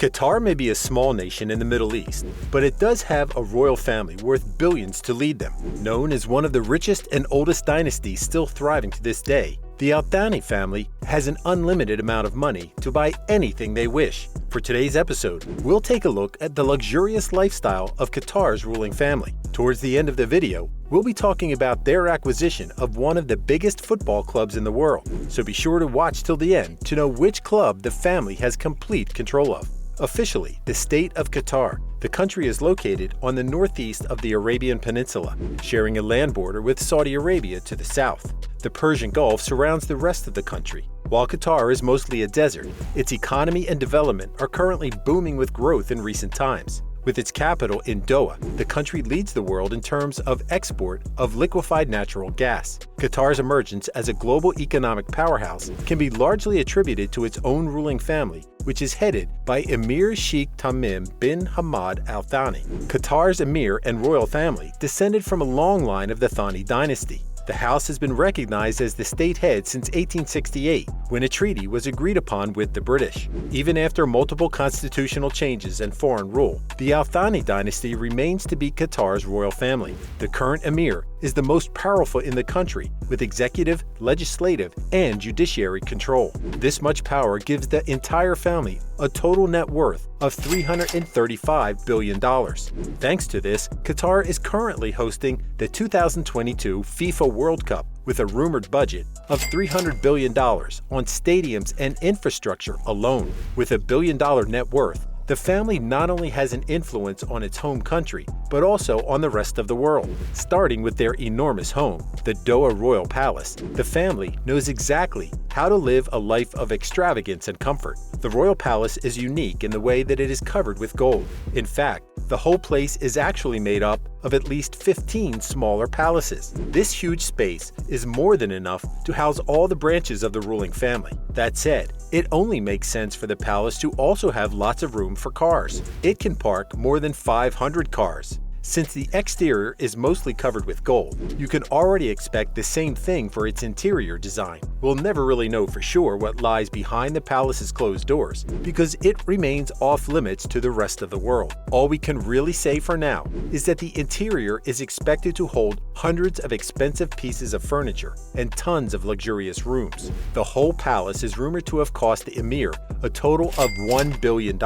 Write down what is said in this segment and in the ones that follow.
Qatar may be a small nation in the Middle East, but it does have a royal family worth billions to lead them. Known as one of the richest and oldest dynasties still thriving to this day, the Thani family has an unlimited amount of money to buy anything they wish. For today's episode, we'll take a look at the luxurious lifestyle of Qatar's ruling family. Towards the end of the video, we'll be talking about their acquisition of one of the biggest football clubs in the world, so be sure to watch till the end to know which club the family has complete control of. Officially, the state of Qatar, the country is located on the northeast of the Arabian Peninsula, sharing a land border with Saudi Arabia to the south. The Persian Gulf surrounds the rest of the country. While Qatar is mostly a desert, its economy and development are currently booming with growth in recent times. With its capital in Doha, the country leads the world in terms of export of liquefied natural gas. Qatar's emergence as a global economic powerhouse can be largely attributed to its own ruling family, which is headed by Emir Sheikh Tamim bin Hamad Al Thani. Qatar's emir and royal family descended from a long line of the Thani dynasty. The house has been recognized as the state head since 1868, when a treaty was agreed upon with the British. Even after multiple constitutional changes and foreign rule, the Al Thani dynasty remains to be Qatar's royal family. The current emir is the most powerful in the country, with executive, legislative, and judiciary control. This much power gives the entire family a total net worth of $335 billion. Thanks to this, Qatar is currently hosting the 2022 FIFA World Cup with a rumored budget of $300 billion on stadiums and infrastructure alone. With a billion-dollar net worth, the family not only has an influence on its home country, but also on the rest of the world. Starting with their enormous home, the Doha Royal Palace, the family knows exactly how to live a life of extravagance and comfort. The Royal Palace is unique in the way that it is covered with gold. In fact, the whole place is actually made up of at least 15 smaller palaces. This huge space is more than enough to house all the branches of the ruling family. That said, it only makes sense for the palace to also have lots of room for cars. It can park more than 500 cars. Since the exterior is mostly covered with gold, you can already expect the same thing for its interior design. We'll never really know for sure what lies behind the palace's closed doors, because it remains off limits to the rest of the world. All we can really say for now is that the interior is expected to hold hundreds of expensive pieces of furniture and tons of luxurious rooms. The whole palace is rumored to have cost the emir a total of $1 billion.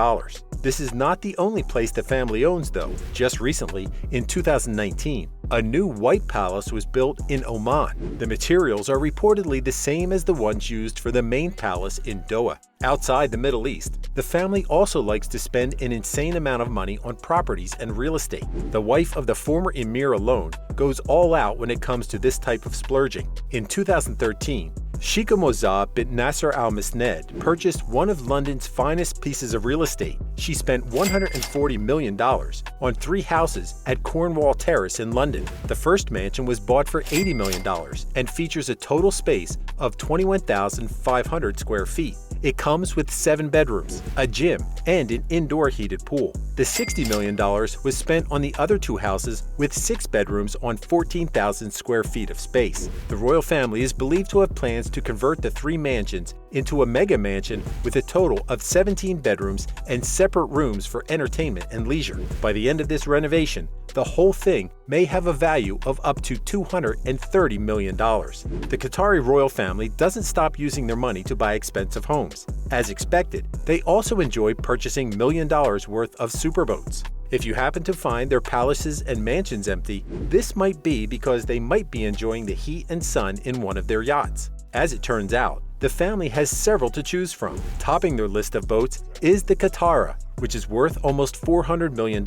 This is not the only place the family owns, though. Just recently, in 2019, a new white palace was built in Oman. The materials are reportedly the same as the ones used for the main palace in Doha. Outside the Middle East, the family also likes to spend an insane amount of money on properties and real estate. The wife of the former emir alone goes all out when it comes to this type of splurging. In 2013, Sheikh Moza bin Nasser Al Misned purchased one of London's finest pieces of real estate. She spent $140 million on 3 houses at Cornwall Terrace in London. The first mansion was bought for $80 million and features a total space of 21,500 square feet. It comes with 7 bedrooms, a gym, and an indoor heated pool. The $60 million was spent on the other 2 houses with 6 bedrooms on 14,000 square feet of space. The royal family is believed to have plans to convert the 3 mansions into a mega mansion with a total of 17 bedrooms and separate rooms for entertainment and leisure. By the end of this renovation, the whole thing may have a value of up to $230 million. The Qatari royal family doesn't stop using their money to buy expensive homes. As expected, they also enjoy purchasing $1 million worth of superboats. If you happen to find their palaces and mansions empty, this might be because they might be enjoying the heat and sun in one of their yachts. As it turns out, the family has several to choose from. Topping their list of boats is the Qatar, which is worth almost $400 million.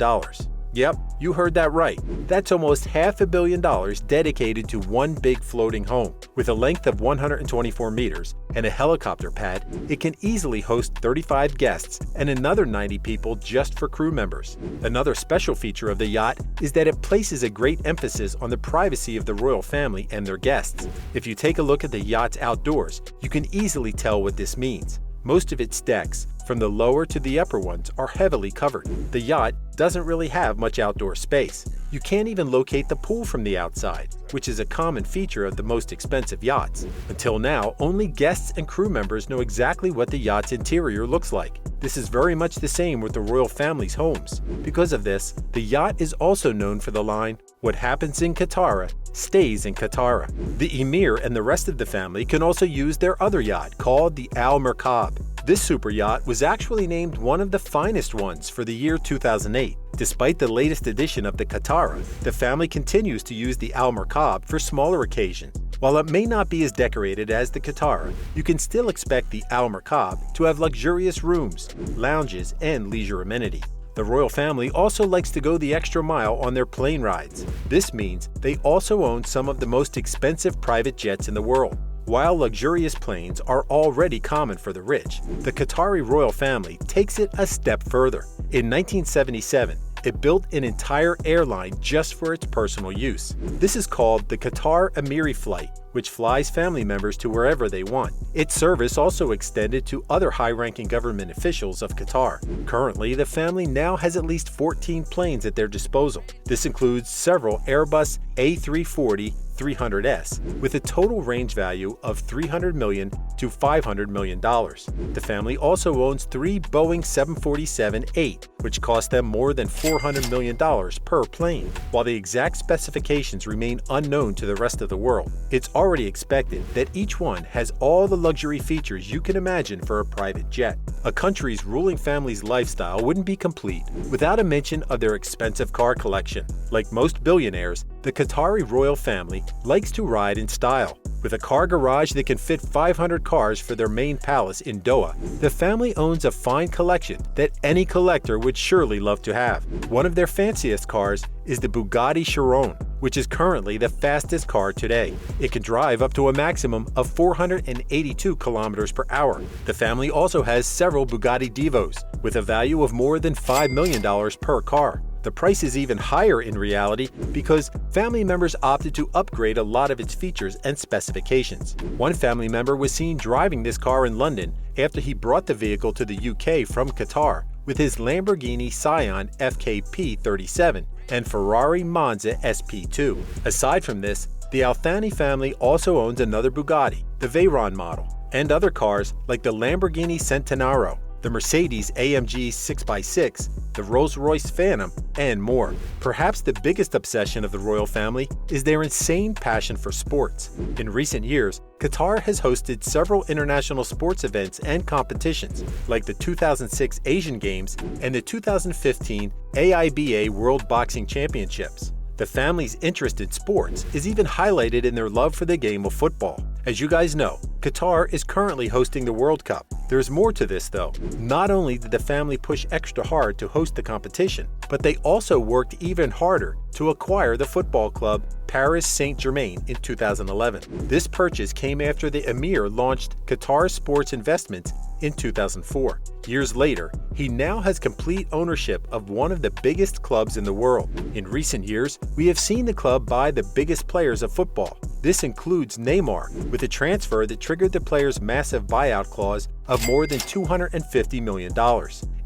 Yep, you heard that right. That's almost $500 million dedicated to one big floating home. With a length of 124 meters and a helicopter pad, it can easily host 35 guests and another 90 people just for crew members. Another special feature of the yacht is that it places a great emphasis on the privacy of the royal family and their guests. If you take a look at the yacht's outdoors, you can easily tell what this means. Most of its decks, from the lower to the upper ones, are heavily covered. The yacht doesn't really have much outdoor space. You can't even locate the pool from the outside, which is a common feature of the most expensive yachts. Until now, only guests and crew members know exactly what the yacht's interior looks like. This is very much the same with the royal family's homes. Because of this, the yacht is also known for the line, "What happens in Qatar stays in Qatar." The Emir and the rest of the family can also use their other yacht called the Al Merkab. This super yacht was actually named one of the finest ones for the year 2008. Despite the latest edition of the Qatar, the family continues to use the Al Merkab for smaller occasions. While it may not be as decorated as the Qatar, you can still expect the Al Merkab to have luxurious rooms, lounges, and leisure amenities. The royal family also likes to go the extra mile on their plane rides. This means they also own some of the most expensive private jets in the world. While luxurious planes are already common for the rich, the Qatari royal family takes it a step further. In 1977, it built an entire airline just for its personal use. This is called the Qatar Emiri flight, which flies family members to wherever they want. Its service also extended to other high-ranking government officials of Qatar. Currently, the family now has at least 14 planes at their disposal. This includes several Airbus A340-300S with a total range value of $300 million to $500 million. The family also owns 3 Boeing 747-8, which cost them more than $400 million per plane. While the exact specifications remain unknown to the rest of the world, it's already expected that each one has all the luxury features you can imagine for a private jet. A country's ruling family's lifestyle wouldn't be complete without a mention of their expensive car collection. Like most billionaires, the Qatari royal family likes to ride in style. With a car garage that can fit 500 cars for their main palace in Doha, the family owns a fine collection that any collector would surely love to have. One of their fanciest cars is the Bugatti Chiron, which is currently the fastest car today. It can drive up to a maximum of 482 kilometers per hour. The family also has several Bugatti Divos, with a value of more than $5 million per car. The price is even higher in reality because family members opted to upgrade a lot of its features and specifications. One family member was seen driving this car in London after he brought the vehicle to the UK from Qatar with his Lamborghini Scion FKP37 and Ferrari Monza SP2. Aside from this, the Al Thani family also owns another Bugatti, the Veyron model, and other cars like the Lamborghini Centenario, the Mercedes AMG 6x6, the Rolls-Royce Phantom, and more. Perhaps the biggest obsession of the royal family is their insane passion for sports. In recent years, Qatar has hosted several international sports events and competitions, like the 2006 Asian Games and the 2015 AIBA World Boxing Championships. The family's interest in sports is even highlighted in their love for the game of football. As you guys know, Qatar is currently hosting the World Cup. There's more to this though. Not only did the family push extra hard to host the competition, but they also worked even harder to acquire the football club Paris Saint-Germain in 2011. This purchase came after the Emir launched Qatar Sports Investments in 2004. Years later, he now has complete ownership of one of the biggest clubs in the world. In recent years, we have seen the club buy the biggest players of football. This includes Neymar, with a transfer that triggered the player's massive buyout clause of more than $250 million.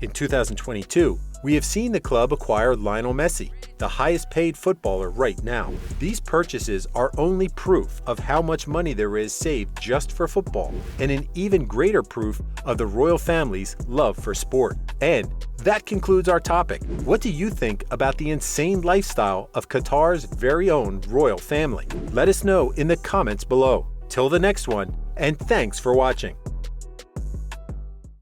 In 2022, we have seen the club acquire Lionel Messi, the highest paid footballer right now. These purchases are only proof of how much money there is saved just for football, and an even greater proof of the royal family's love for sport. And that concludes our topic. What do you think about the insane lifestyle of Qatar's very own royal family? Let us know in the comments below. Till the next one, and thanks for watching.